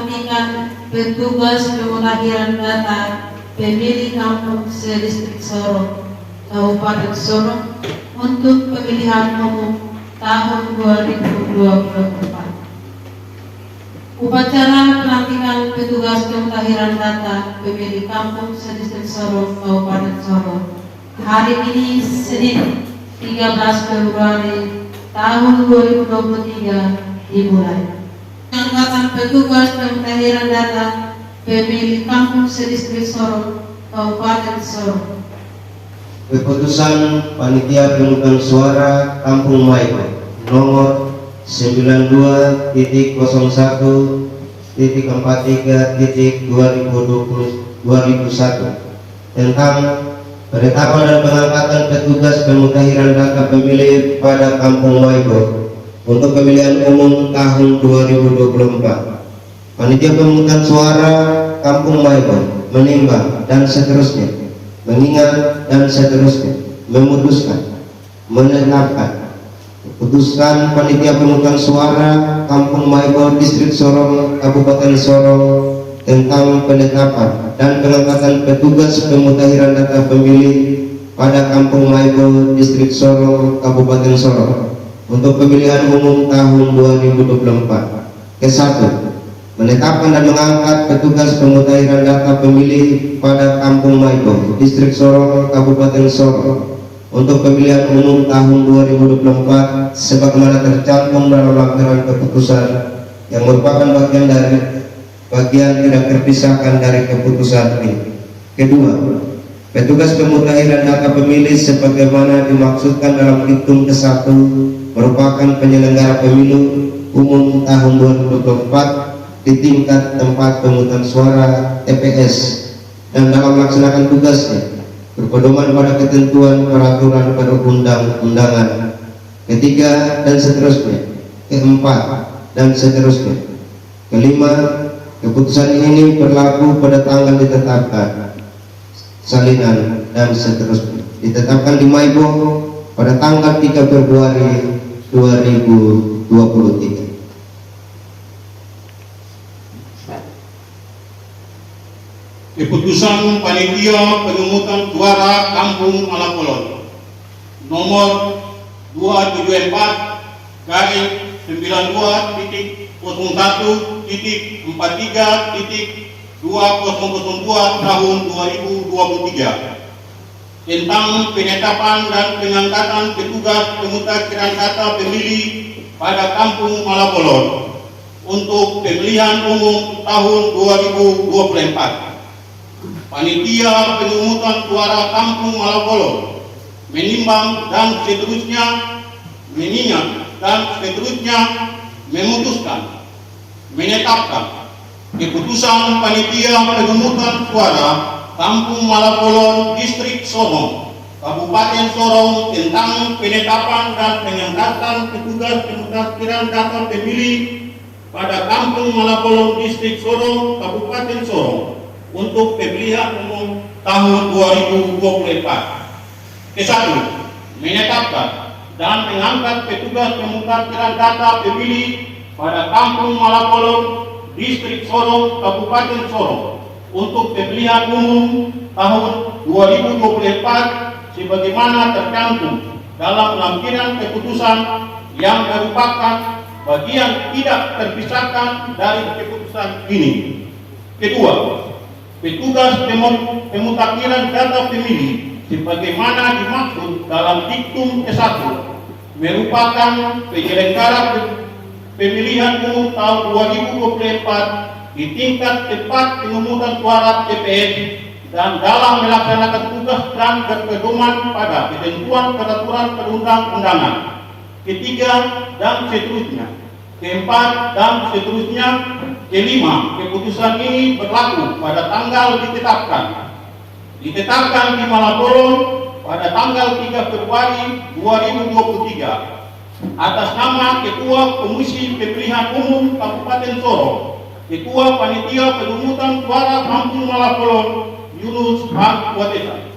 pelantikan petugas pemutahiran data pemilih kampung sedistrik Sorong, Kabupaten Sorong untuk pemilihan umum tahun 2024. Upacara pelantikan petugas pemutahiran data pemilih kampung sedistrik Sorong, Kabupaten Sorong hari ini Senin 13 Februari tahun 2023 dimulai. Angkatan petugas pemutahiran data pemilih kampung sedistrik Sorong, Kabupaten Sorong. Keputusan Panitia Pemungutan Suara Kampung Maiko nomor 92.03.43.2021 tentang penetapan dan pengangkatan petugas pemutahiran data pemilih pada Kampung Maiko untuk pemilihan umum tahun 2024. Panitia Pemungutan Suara Kampung Maiko menimbang dan seterusnya, mengingat dan seterusnya, memutuskan, menetapkan keputusan Panitia Pemungutan Suara Kampung Maiko Distrik Sorong, Kabupaten Sorong tentang penetapan dan pengangkatan petugas pemutahiran data pemilih pada Kampung Maiko Distrik Sorong, Kabupaten Sorong untuk pemilihan umum tahun 2024. Ke-1, menetapkan dan mengangkat petugas pemutahiran data pemilih pada Kampung Maiko Distrik Sorong, Kabupaten Sorong untuk pemilihan umum tahun 2024 sebagaimana tercantum dalam lampiran keputusan yang merupakan bagian tidak terpisahkan dari keputusan ini. Kedua, petugas pemutahiran data pemilih sebagaimana dimaksudkan dalam diktum ke-1 merupakan penyelenggara pemilu umum tahun 2024 di tingkat tempat pemungutan suara TPS dan dalam melaksanakan tugasnya berpedoman pada ketentuan peraturan perundang-undangan. Ketiga, dan seterusnya. Keempat, dan seterusnya. Kelima, keputusan ini berlaku pada tanggal ditetapkan, salinan, dan seterusnya. Ditetapkan di Maiko pada tanggal 3 Februari 2023. Keputusan Panitia Pemungutan Suara Kampung Malapolon nomor 274-01.43.2002 tahun 2023 tentang penetapan dan pengangkatan petugas pemutahiran data pemilih pada Kampung Malapolon untuk pemilihan umum tahun 2024. Panitia Pemungutan Suara Kampung Malapolon menimbang dan seterusnya, mengingat dan seterusnya, memutuskan, menetapkan keputusan Panitia Pemungutan Suara Kampung Malapolon Distrik Sorong, Kabupaten Sorong tentang penetapan dan pengangkatan petugas pemutahiran data pemilih pada Kampung Malapolon Distrik Sorong, Kabupaten Sorong untuk pemilihan umum tahun 2024. Ke-1, menetapkan dan mengangkat petugas pemutahiran data pemilih pada Kampung Malapolon Distrik Sorong, Kabupaten Sorong untuk pemilihan umum tahun 2024 sebagaimana tercantum dalam lampiran keputusan yang merupakan bagian tidak terpisahkan dari keputusan ini. Kedua, petugas pemutahiran data pemilih sebagaimana dimaksud dalam diktum ke-1 merupakan penyelenggara pemilihan umum tahun 2024 di tingkat tempat pemungutan suara TPS dan dalam melaksanakan tugas dan berpedoman pada ketentuan peraturan perundang-undangan. Ketiga, dan seterusnya. Keempat, dan seterusnya. Kelima, keputusan ini berlaku pada tanggal ditetapkan di Malapolon pada tanggal 3 Februari 2023 atas nama Ketua Komisi Pemilihan Umum Kabupaten Sorong, Ketua Panitia Pemungutan Suara Kampung Malapolon Yunus Watesa.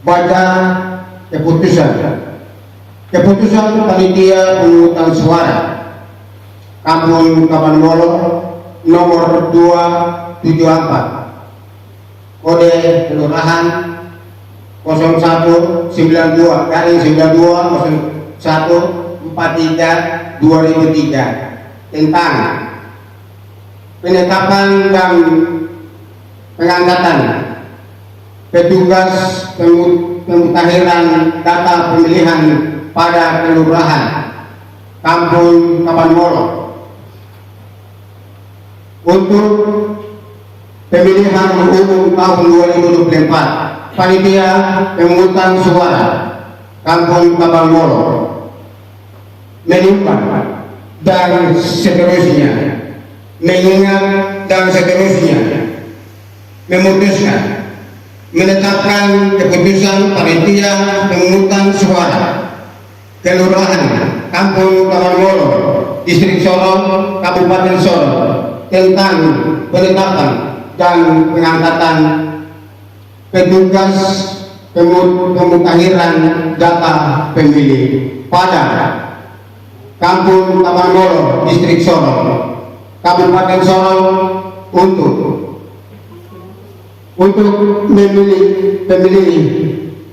Baca keputusan panitia pemungutan suara Kampung Kabanmolo nomor 274 kode kelurahan 0192-0143-2003 tentang penetapan dan pengangkatan petugas pemutahiran data pemilihan pada kelurahan Kampung Kabanmolo untuk pemilihan umum tahun 2024. Panitia pemungutan suara Kampung Kabanmolo menimbang dan seterusnya, mengingat dan seterusnya, memutuskan menetapkan keputusan panitia pemungutan suara kelurahan Kampung Kabanmolo, Distrik Sorong, Kabupaten Sorong tentang penetapan dan pengangkatan petugas pemutahiran data pemilih pada Kampung Kabanmolo, Distrik Sorong, Kabupaten Sorong untuk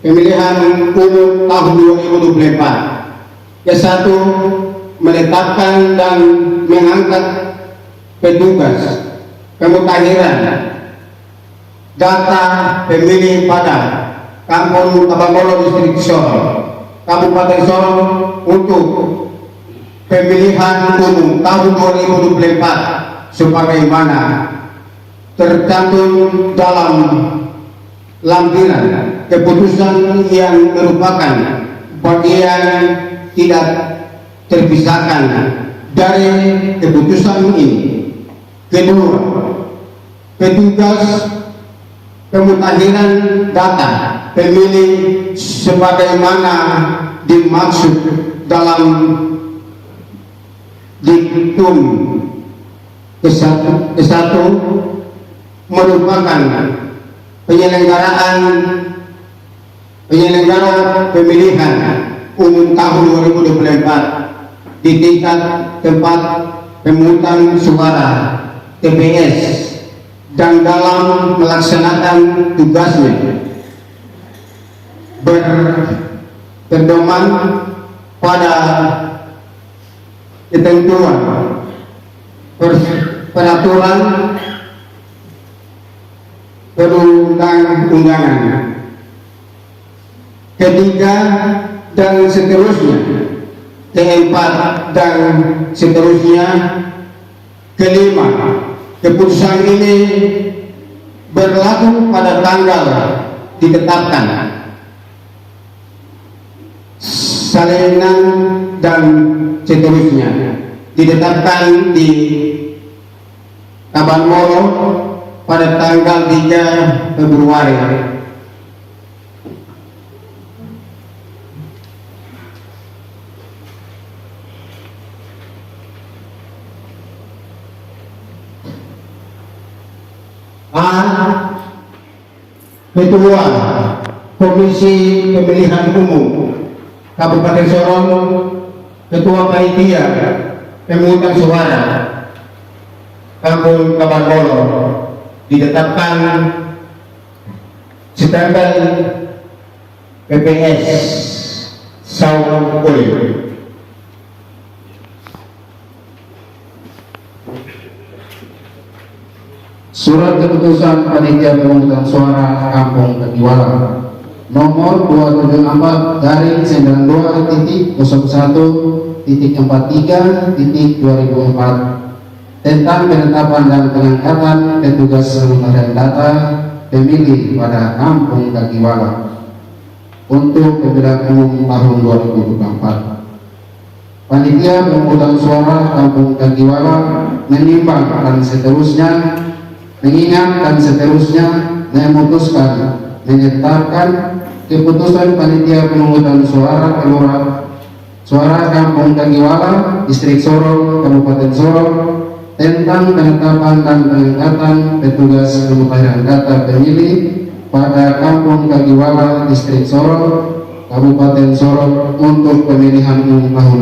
pemilihan umum tahun 2024. Ke-1, menetapkan dan mengangkat petugas pemutahiran data pemilih pada Kampung Kabanmolo, Distrik Sorong, Kabupaten Sorong untuk pemilihan umum tahun 2024 sebagaimana tercantum dalam lampiran keputusan yang merupakan bagian tidak terpisahkan dari keputusan ini. Kedua, petugas pemutahiran data pemilih sebagaimana dimaksud dalam diktum ke-1 merupakan penyelenggara pemilihan umum tahun 2024 di tingkat tempat pemungutan suara TPS dan dalam melaksanakan tugasnya berpedoman pada ketentuan peraturan perundang-undangan. Ketiga dan seterusnya, keempat dan seterusnya. Kelima, keputusan ini berlaku pada tanggal ditetapkan, salinan dan seterusnya ditetapkan di Kabanmolo pada tanggal 3 Februari. Ketua Komisi Pemilihan Umum Kabupaten Sorong, Ketua Panitia Pemungutan Suara Kampung Kabanmolo ditetapkan sedangkan PPS Saung Oleh. Surat keputusan panitia pemungutan suara Kampung Kagiwala nomor 274/01.43.2004 tentang penetapan dan pengangkatan petugas pemutahiran data pemilih pada Kampung Kagiwala untuk pemilihan umum tahun 2024. Panitia pemungutan suara Kampung Kagiwala menimbang dan seterusnya, mengingat dan seterusnya, memutuskan menetapkan keputusan panitia pemungutan suara kelurahan suara Kampung Kagiwala, Distrik Sorong, Kabupaten Sorong tentang penetapan dan pengangkatan petugas pemutahiran data pemilih pada Kampung Kagiwala, Distrik Sorong, Kabupaten Sorong untuk pemilihan umum tahun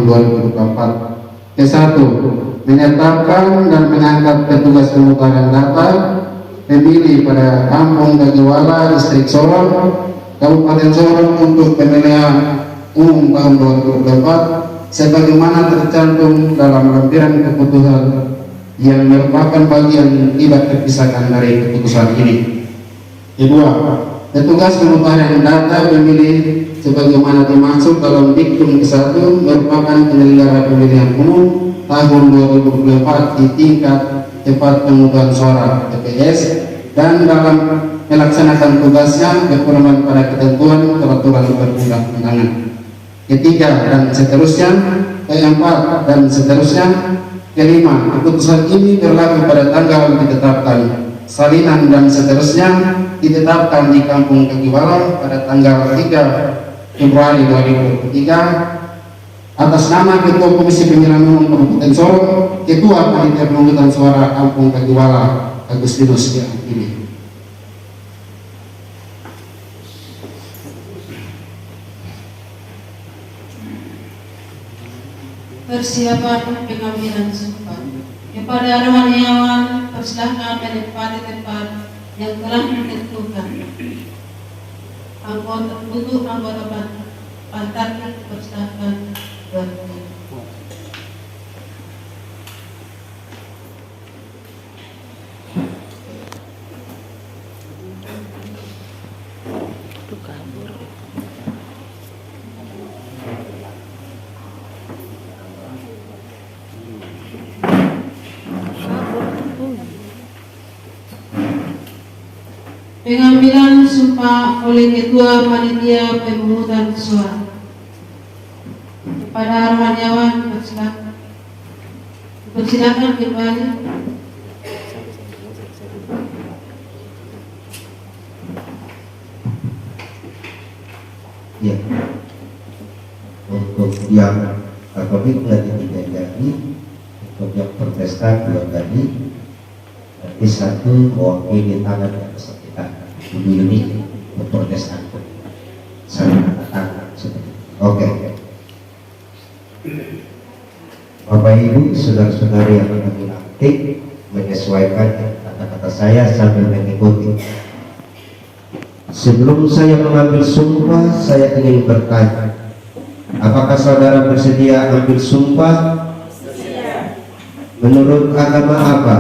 2024. Ke-1, menetapkan dan mengangkat petugas pemutaran data pemilih pada Kampung Kagiwala, Distrik Sorong, Kabupaten Sorong untuk pemilihan umum tahun 2024 sebagaimana tercantum dalam lampiran keputusan yang merupakan bagian tidak terpisahkan dari keputusan ini. Kedua, petugas pemutaran data pemilih sebagaimana dimaksud dalam diktum ke-1 merupakan penyelenggara pemilihan umum tahun 2024 di tingkat tempat pemungutan suara TPS dan dalam melaksanakan tugasnya berpedoman pada ketentuan peraturan perundang-undangan. Ketiga dan seterusnya, keempat dan seterusnya. Kelima, keputusan ini berlaku pada tanggal ditetapkan. Salinan dan seterusnya ditetapkan di Kampung Kagiwala pada tanggal 3 Februari 2023 atas nama Ketua Komisi Pemilihan Umum Kabupaten Sorong, Ketua Panitia Pemungutan Suara Kampung Kagiwala Agustinus ini. Persiapan pengambilan sumpah. Kepada rohaniawan, persilahkan menempati tempat yang telah ditentukan. Anggota pantarnya persilahkan berdiri. Pengambilan sumpah oleh Ketua Panitia Pemungutan Suara. Kepada rohaniawan, persilakan kembali. Ya, untuk yang Katolik tadi 3 kali, untuk yang Protestan 2 kali, nanti 1 mewakili tangan yang bersangkutan. Dulu ini untuk Protestan saling tangan seperti itu. Oke. Bapak Ibu, saudara-saudari yang kami aktif menyesuaikan kata-kata saya sambil mengikuti. Sebelum saya mengambil sumpah, saya ingin bertanya, apakah saudara bersedia ambil sumpah? Menurut agama apa?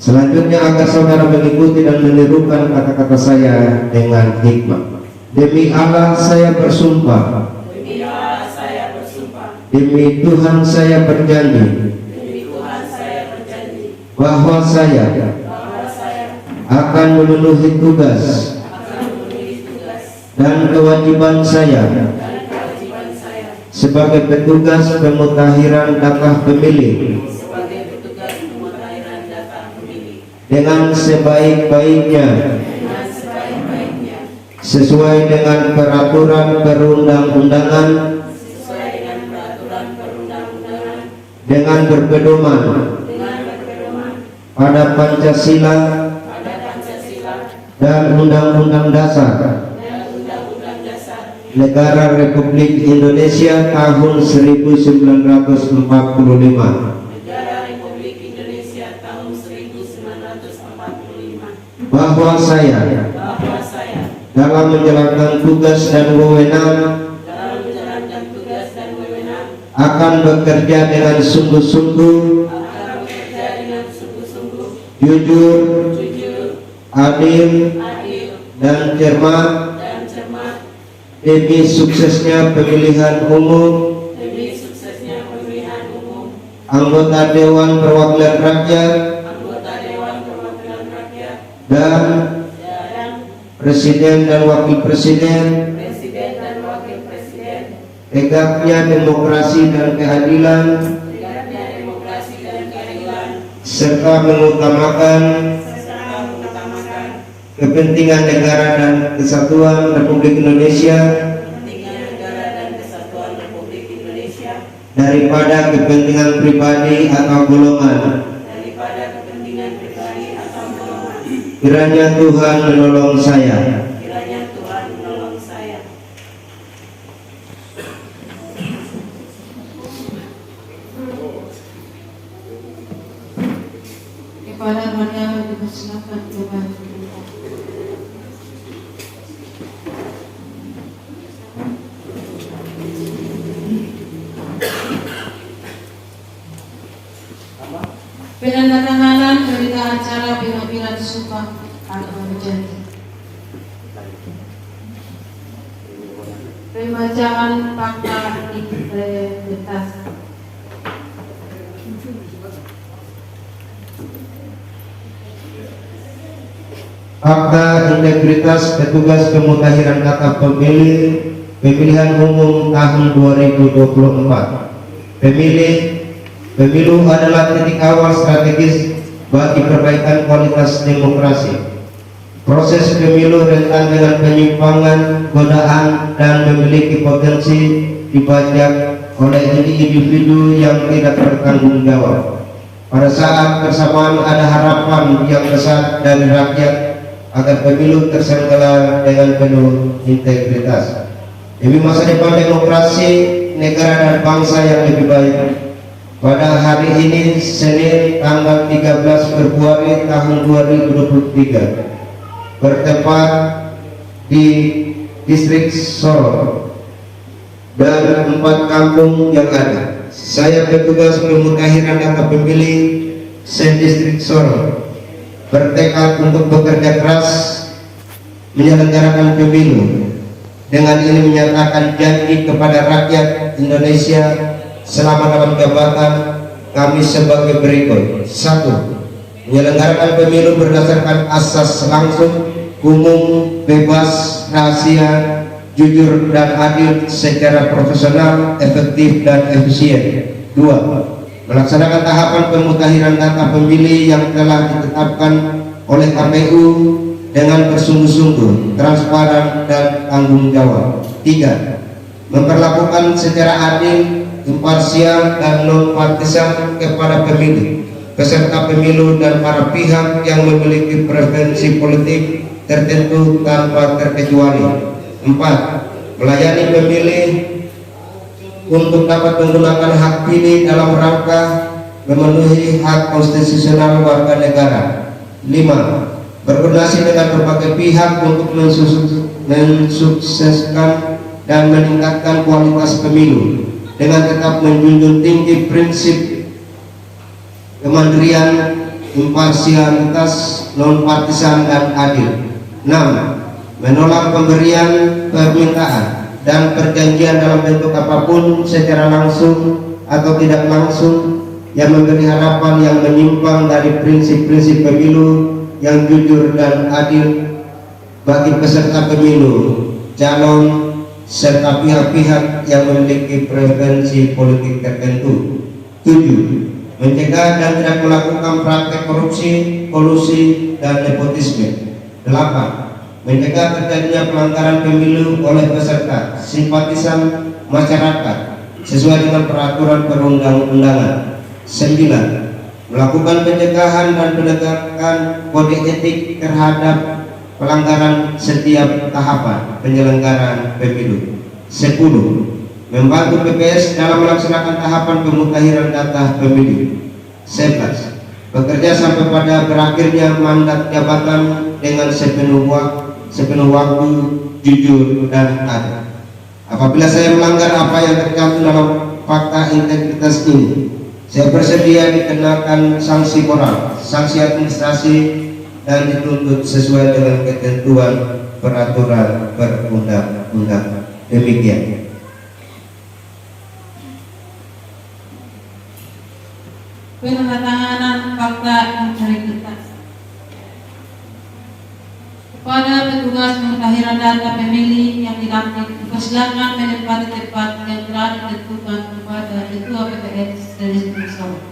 Selanjutnya agar saudara mengikuti dan menirukan kata-kata saya dengan hikmah. Demi Allah saya bersumpah. Demi Tuhan saya berjanji. Bahwa saya akan memenuhi tugas dan kewajiban saya sebagai petugas pemutahiran data pemilih dengan sebaik-baiknya sesuai dengan peraturan perundang-undangan dengan berpedoman pada Pancasila dan Undang-Undang Dasar Negara Republik Indonesia tahun 1945. Bahwa saya dalam menjalankan tugas dan wewenang akan bekerja dengan sungguh-sungguh, jujur, adil, dan cermat demi suksesnya pemilihan umum anggota Dewan Perwakilan Rakyat dan Presiden dan Wakil Presiden, tegaknya demokrasi dan keadilan, serta mengutamakan kepentingan negara dan kesatuan Republik Indonesia daripada kepentingan pribadi atau golongan. Kiranya Tuhan menolong saya kepada Maria dipersilakan kembali. Penandatanganan berita acara pengambilan sumpah atau berjanji. Pembacaan fakta integritas. Fakta integritas petugas pemutahiran data pemilihan umum tahun 2024. Pemilu adalah titik awal strategis bagi perbaikan kualitas demokrasi. Proses pemilu rentan dengan penyimpangan, godaan, dan memiliki potensi dibajak oleh individu yang tidak bertanggung jawab. Pada saat bersamaan ada harapan yang besar dari rakyat agar pemilu terselenggara dengan penuh integritas demi masa depan demokrasi negara dan bangsa yang lebih baik. Pada hari ini, Senin tanggal 13 Februari tahun 2023, bertempat di distrik Sorong dan 4 kampung yang ada, saya petugas pemutahiran data pemilih se-distrik Sorong bertekad untuk bekerja keras menyelenggarakan pemilu. Dengan ini menyatakan janji kepada rakyat Indonesia selama dalam jabatan kami sebagai berikut. 1. Menyelenggarakan pemilu berdasarkan asas langsung, umum, bebas, rahasia, jujur dan adil secara profesional, efektif dan efisien. 2. Melaksanakan tahapan pemutahiran data pemilih yang telah ditetapkan oleh KPU dengan bersungguh-sungguh, transparan dan tanggung jawab. 3. Memperlakukan secara adil, imparsial dan non partisan kepada pemilih, peserta pemilu dan para pihak yang memiliki preferensi politik tertentu tanpa terkecuali. 4. Melayani pemilih untuk dapat menggunakan hak pilih dalam rangka memenuhi hak konstitusional warga negara. 5. Berkoordinasi dengan berbagai pihak untuk mensukseskan dan meningkatkan kualitas pemilu dengan tetap menjunjung tinggi prinsip kemandirian, imparsialitas, non partisan dan adil. 6. Menolak pemberian permintaan dan perjanjian dalam bentuk apapun secara langsung atau tidak langsung yang memberi harapan yang menyimpang dari prinsip-prinsip pemilu yang jujur dan adil bagi peserta pemilu, calon, serta pihak-pihak yang memiliki preferensi politik tertentu. 7. Mencegah dan tidak melakukan praktek korupsi, kolusi, dan nepotisme. 8. Mencegah terjadinya pelanggaran pemilu oleh peserta, simpatisan, masyarakat sesuai dengan peraturan perundang-undangan. 9. Melakukan pencegahan dan penegakan kode etik terhadap pelanggaran setiap tahapan penyelenggaraan pemilu. 10. Membantu PPS dalam melaksanakan tahapan pemutahiran data pemilu. 11. Bekerja sampai pada berakhirnya mandat jabatan dengan sepenuh waktu, jujur dan adil. Apabila saya melanggar apa yang tercantum dalam fakta integritas ini, saya bersedia dikenakan sanksi moral, sanksi administrasi, dan dituntut sesuai dengan ketentuan peraturan perundang-undangan. Demikian. Penandatanganan fakta integritas. Kepada petugas pemutahiran data pemilih yang dilantik, dipersilakan menempati tempat yang telah ditentukan kepada Ketua PPS dari Sorong.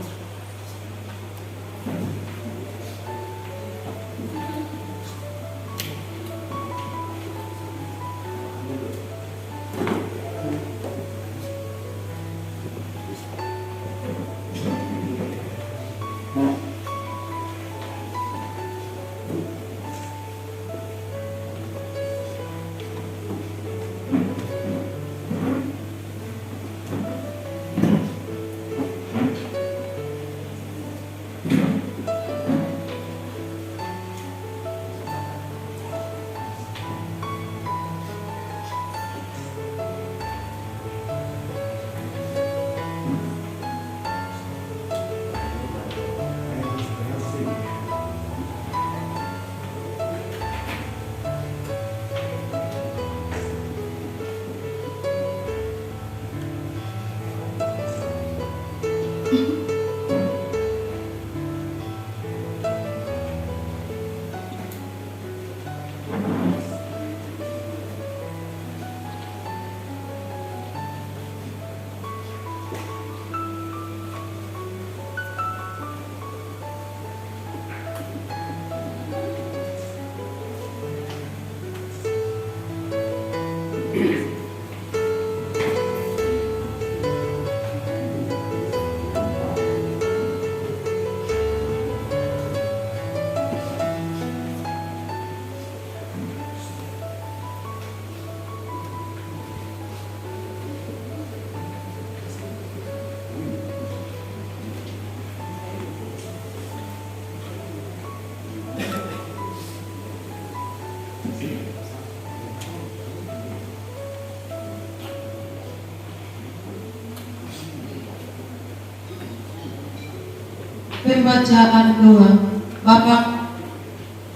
Pembacaan doa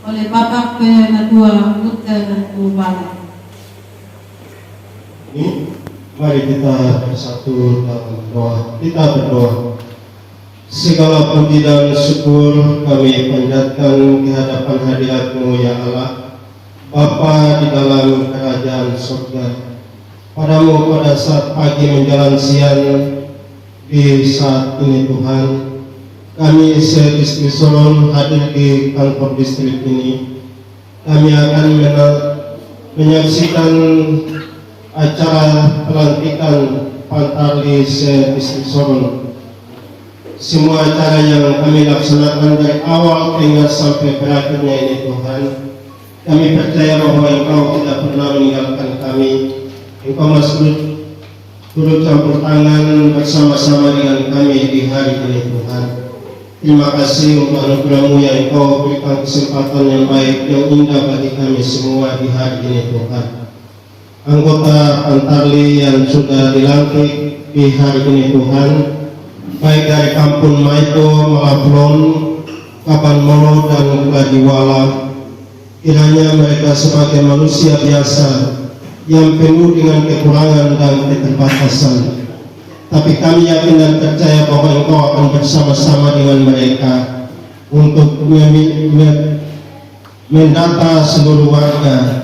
oleh Bapak Penatua Luther Ubala. Mari kita bersatu dalam doa. Kita berdoa. Segala puji dan syukur kami panjatkan di hadapan hadirat-Mu ya Allah, Bapa di dalam kerajaan surga. Padamu pada saat pagi menjelang siang di saat ini Tuhan, kami se-Distrik Sorong hadir di kantor distrik ini. Kami akan menyaksikan acara pelantikan Pantarli se-Distrik Sorong. Semua acara yang kami laksanakan dari awal hingga sampai berakhirnya ini Tuhan, kami percaya bahwa Engkau tidak pernah meninggalkan kami. Engkau masih turut campur tangan bersama-sama dengan kami di hari ini Tuhan. Terima kasih untuk anugerah-Mu yang Engkau berikan kesempatan yang baik, yang indah bagi kami semua di hari ini Tuhan. Anggota Pantarli yang sudah dilantik di hari ini Tuhan, baik dari Kampung Maito, Malaflon, Kabanmolo dan Gladiwala, kiranya mereka sebagai manusia biasa yang penuh dengan kekurangan dan keterbatasan, tapi kami yakin dan percaya bahwa Engkau akan bersama-sama dengan mereka untuk mendata seluruh warga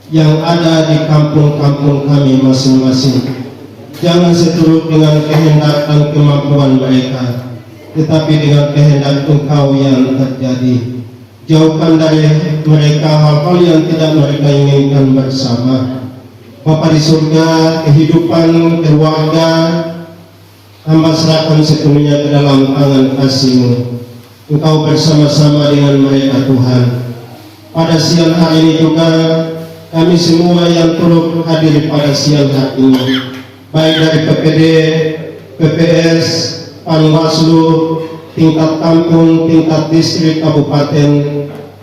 yang ada di kampung-kampung kami masing-masing. Jangan seturut dengan kehendak dan kemampuan mereka, tetapi dengan kehendak Engkau yang terjadi. Jauhkan dari mereka hal-hal yang tidak mereka inginkan bersama. Bapa di surga, kehidupan keluarga hamba serahkan sepenuhnya ke dalam tangan kasih-Mu. Engkau bersama-sama dengan mereka Tuhan. Pada siang hari ini juga kami semua yang turut hadir pada siang hari ini, baik dari PPD, PPS, Panwaslu, tingkat kampung, tingkat distrik, kabupaten,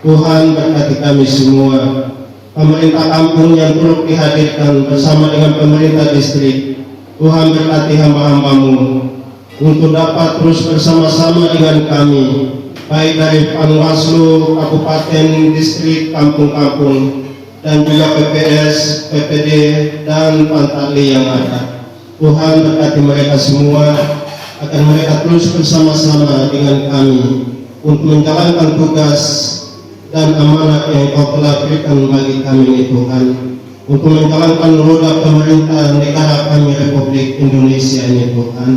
Tuhan berkati kami semua. Pemerintah kampung yang turut dihadirkan bersama dengan pemerintah distrik, Tuhan berkati hamba-hamba-Mu untuk dapat terus bersama-sama dengan kami, baik dari Panwaslu, kabupaten, distrik, kampung-kampung, dan juga PPS, PPD, dan Pantarli yang ada. Tuhan berkati mereka semua, agar mereka terus bersama-sama dengan kami untuk menjalankan tugas dan amanah yang Kau telah berikan bagi kami ini Tuhan, untuk menjalankan roda pemerintah negara kami Republik Indonesia ini Tuhan.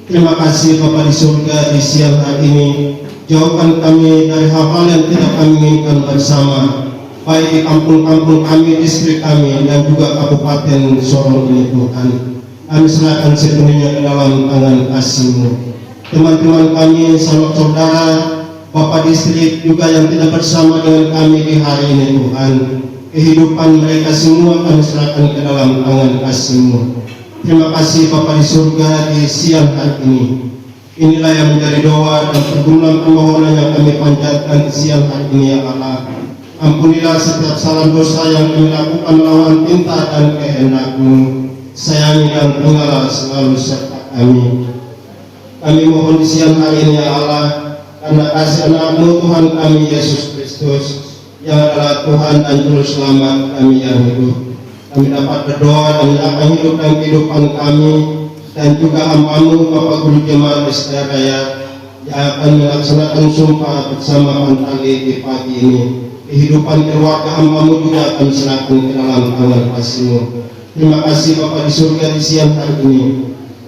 Terima kasih Bapa di surga, di siang hari ini jauhkan kami dari hal-hal yang tidak kami inginkan bersama, baik di kampung-kampung kami, distrik kami, dan juga Kabupaten Sorong ini Tuhan. Kami serahkan sepenuhnya ke dalam tangan kasih-Mu. Teman-teman kami, saudara-saudara, Bapak distrik juga yang tidak bersama dengan kami di hari ini Tuhan, kehidupan mereka semua kami serahkan ke dalam tangan kasih-Mu. Terima kasih Bapa di surga, di siang hari ini. Inilah yang menjadi doa dan pergumulan permohonan yang kami panjatkan di siang hari ini ya Allah. Ampunilah setiap salah dosa yang kami lakukan melawan perintah dan kehendak-Mu. Sayangi dan tunggal selalu serta kami. Kami mohon di siang hari ini ya Allah, karena kasih anak-Mu Tuhan kami Yesus Kristus, yang adalah Tuhan dan Juru Selamat kami yang hidup. Kami dapat berdoa dan menyerahkan hidup dan kehidupan kami dan juga hamba-Mu Bapak Guru Jemaat Setiap Rakyat yang akan melaksanakan sumpah bersama Pantali di pagi ini. Kehidupan keluarga hamba-Mu juga akan serahkan ke dalam tangan kasih-Mu. Terima kasih Bapa di surga di siang hari ini.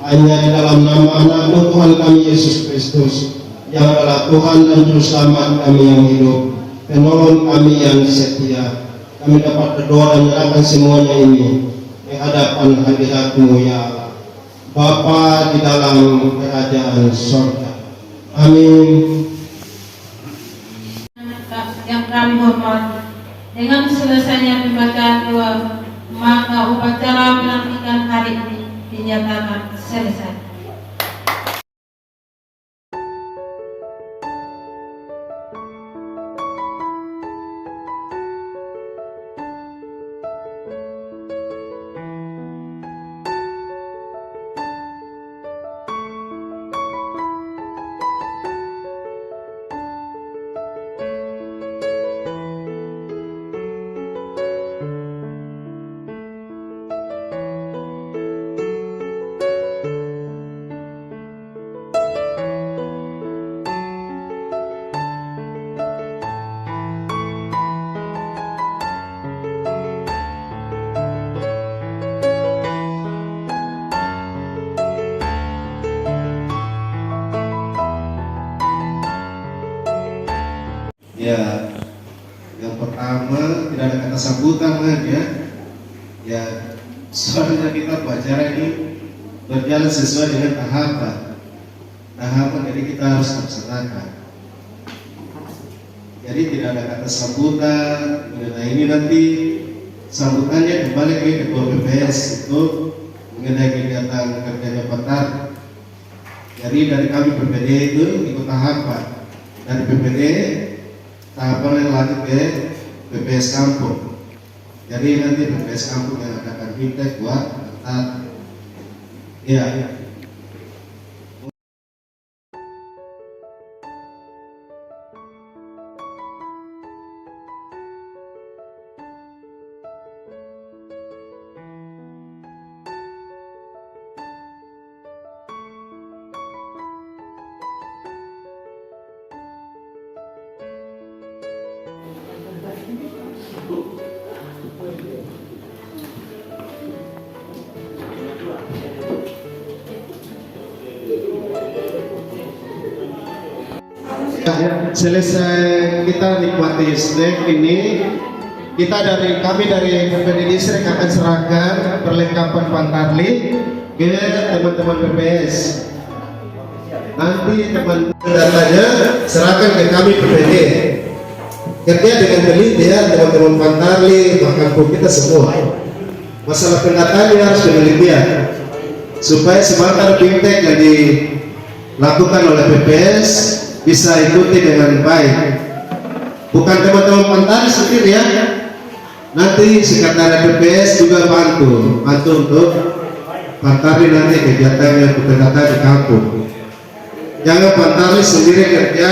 Hanya di dalam nama anak-Mu Tuhan kami Yesus Kristus, yang adalah Tuhan dan Juru Selamat kami yang hidup, penolong kami yang setia, kami dapat berdoa dan menyerahkan semuanya ini di hadapan hadirat-Mu ya Allah, Bapa di dalam kerajaan sorga. Amin. Yang kami hormati, dengan selesainya pembacaan doa, maka upacara pelantikan hari ini dinyatakan selesai. Ya, yang pertama tidak ada kata sambutan ya. Ya, soalnya kita acara ini berjalan sesuai dengan tahapan, jadi kita harus laksanakan. Jadi tidak ada kata sambutan. Mengenai ini nanti sambutannya kembali ke Ketua PPS itu mengenai kegiatan kerjanya Patar. Jadi dari kami PPD itu ikut tahapan. Dari PPD tahapan yang lanjut ke PPS Kampung. Jadi nanti PPS Kampung yang akan feedback buat Patar. Ya. Selesai kita nikmati snack ini, kami dari PPD Distrik akan serahkan perlengkapan Pantarli ke teman-teman PPS. Nanti teman datanya serahkan ke kami PPD. Kerja dengan teliti ya teman-teman Pantarli, bahkan pun kita semua. Masalah pendataan harus penelitian supaya semangat fintech yang dilakukan oleh PPS bisa ikuti dengan baik. Bukan teman-teman Pantari sendiri ya. Nanti sekretariat PPS juga bantu untuk Pantari nanti kegiatannya pendataan di kampung. Jangan Pantari sendiri kerja,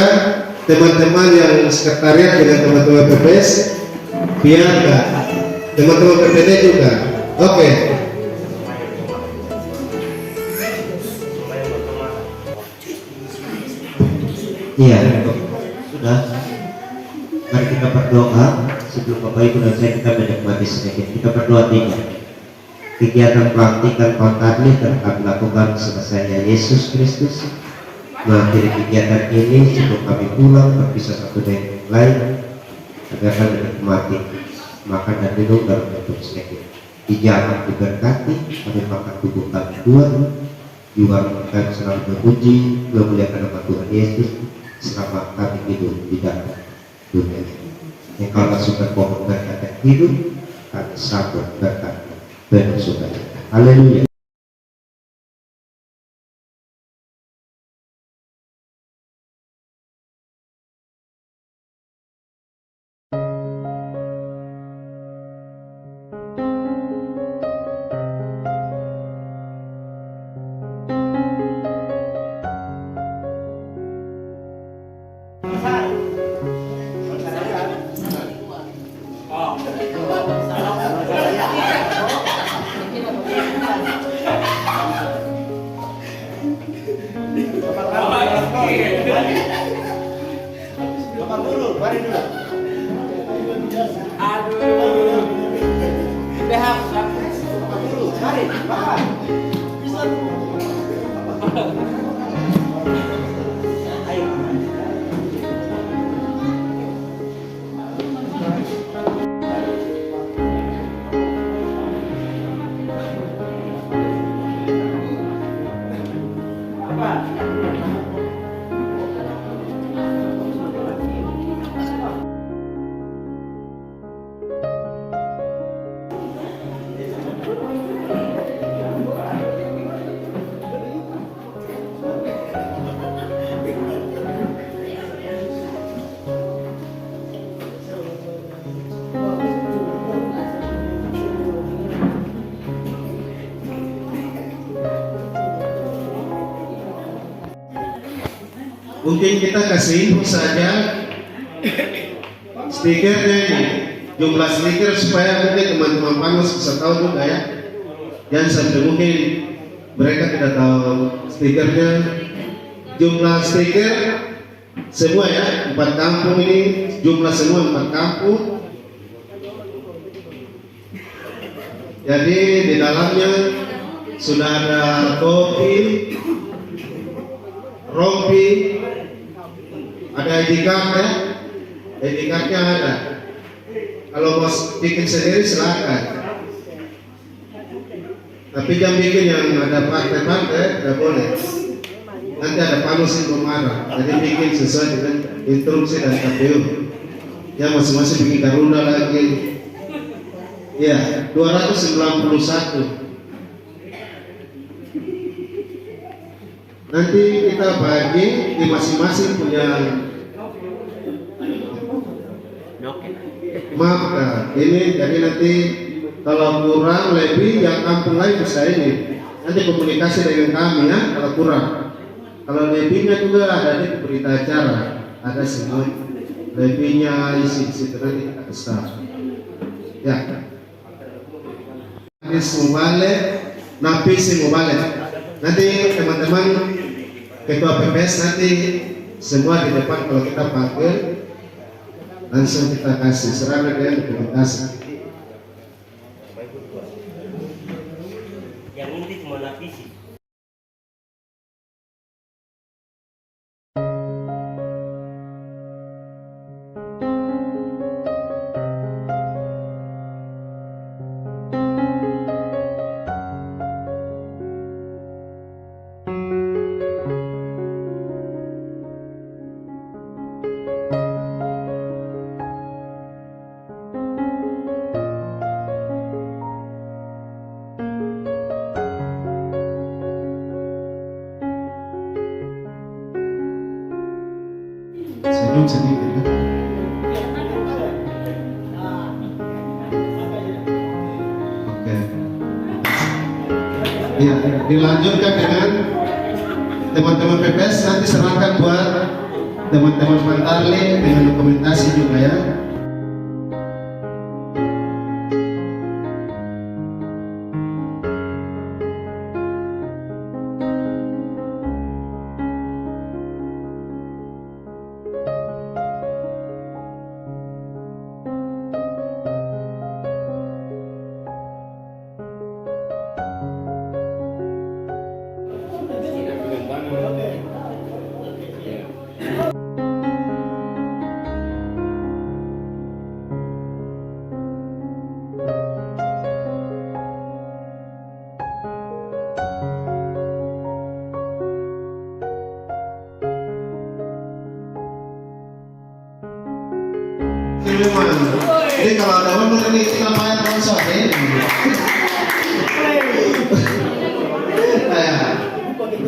teman-teman yang sekretariat dengan teman-teman PPS biar enggak. Teman-teman PPD juga. Oke. Iya, sudah. Mari kita berdoa sebelum Bapak Ibu dan saya kita menikmati sedikit. Kita berdoa tiga. Kegiatan pelantikan Pantarli telah kami lakukan selesainya Yesus Kristus. Mengakhiri kegiatan ini sebelum kami pulang berpisah satu dengan yang lain agar kami menikmati makan dan minum dalam bentuk sedikit. Dijamah diberkati, kami makan tubuh kami Tuhan. Juga kami selalu berpuji, memuliakan nama Tuhan Yesus. Selama kami hidup di dalam dunia ini. Engkau suka pohon berkat yang hidup, kami sambut berkat penuh sukacita. Haleluya. Oh. Bapak Guru, mari dulu. Bapak Guru, mari, Bapak. Ayo. Mungkin kita kasih saja stikernya ini, jumlah stiker supaya mungkin teman-teman panas bisa tahu juga ya. Jangan sampai mungkin mereka tidak tahu stikernya. Jumlah stiker semua ya, 4 kampung ini, jumlah semua 4 kampung. Jadi di dalamnya sudah ada kopi, rompi, ada ID card ya, ID cardnya ada. Kalau mau bikin sendiri silakan. Tapi jangan bikin yang ada partai-partai, tidak boleh. Nanti ada panus yang marah. Jadi bikin sesuai dengan instruksi dari KPU. Ya masing-masing bikin Garuda lagi. Ya 291. Nanti kita bagi di masing-masing punya. Maaf Kak, ini jadi nanti kalau kurang lebih yang kampung lain bisa ini. Nanti komunikasi dengan kami ya kalau kurang. Kalau lebihnya juga ada di berita acara, ada semua lebihnya isi nanti kita staff. Ya. Semua balik, napi semua balik. Nanti teman-teman ketua PPS nanti semua di depan kalau kita panggil langsung kita kasih serang dengan dokumentasi. Yang ini cuma lapisi. Senyum sedikit ya. Oke. Ya, dilanjutkan dengan teman-teman PPS nanti serahkan buat teman-teman Pantarli dengan dokumentasi juga ya. Jadi kalau ada orang ini kita main konsol ini.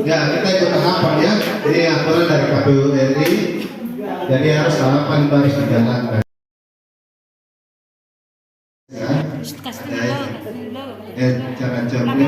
Ya kita ikut tahapan ya. Jadi aturan dari KPU RI. Jadi harus tahapan itu harus dijalankan. Ya. Cara-caranya.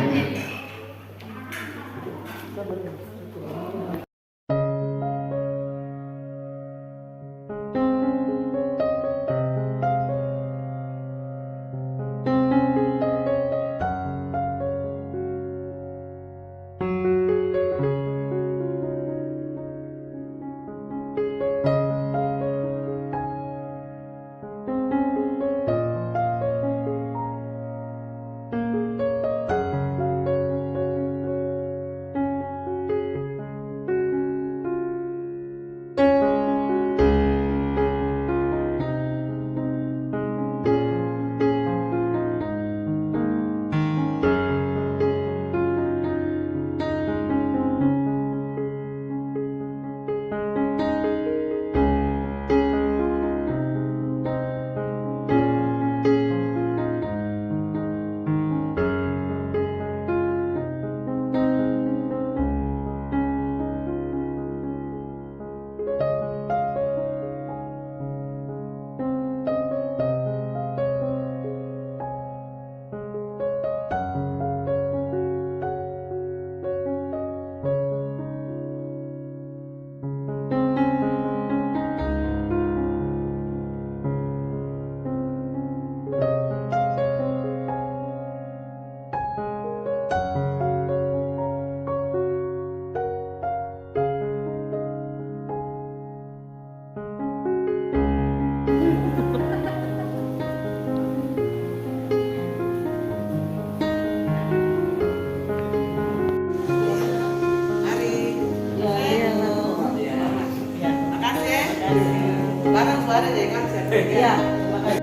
Ada deh kan saya. Iya, terima kasih.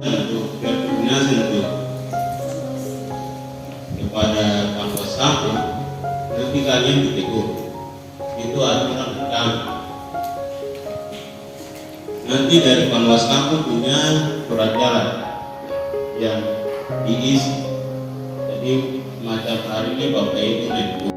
Untuk berkoordinasi untuk kepada Panwas Kampung, nanti kalian ditegur. Itu aturan kami. Nanti dari Panwas Kampung punya surat jalan yang diisi. Jadi macam hari ini Bapak Ibu